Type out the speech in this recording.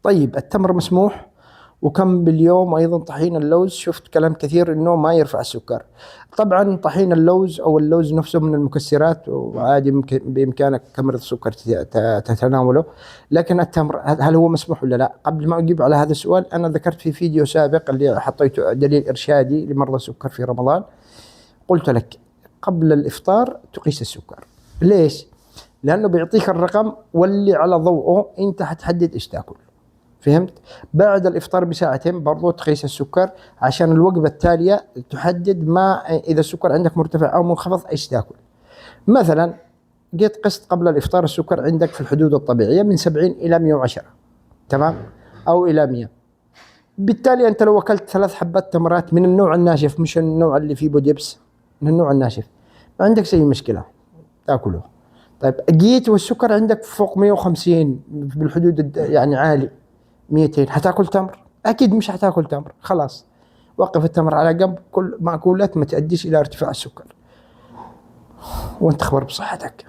طيب التمر مسموح، وكم باليوم، وأيضا طحين اللوز. شفت كلام كثير إنه ما يرفع السكر. طبعا طحين اللوز أو اللوز نفسه من المكسرات، وعادي بإمكانك كمرة السكر تتناوله. لكن التمر هل هو مسموح ولا لا؟ قبل ما أجيب على هذا السؤال، أنا ذكرت في فيديو سابق اللي حطيته دليل إرشادي لمرضى السكر في رمضان، قلت لك قبل الإفطار تقيس السكر. ليش؟ لأنه بيعطيك الرقم واللي على ضوءه أنت هتحدد إيش تاكل. فهمت؟ بعد الإفطار بساعتين برضو تقيس السكر، عشان الوجبة التالية تحدد ما إذا السكر عندك مرتفع أو منخفض إيش تاكل. مثلا جيت قست قبل الإفطار، السكر عندك في الحدود الطبيعية من 70 إلى 110، تمام؟ أو إلى 100. بالتالي أنت لو أكلت 3 حبات تمرات من النوع الناشف، مش النوع اللي فيه بوديبس، من النوع الناشف، ما عندك أي مشكلة تاكله. طيب جيت والسكر عندك فوق 150 بالحدود يعني عالي 200، هتاكل تمر؟ اكيد مش هتاكل تمر، خلاص وقف التمر على جنب. كل مأكولات ما تؤديش الى ارتفاع السكر، وانت خبر بصحتك.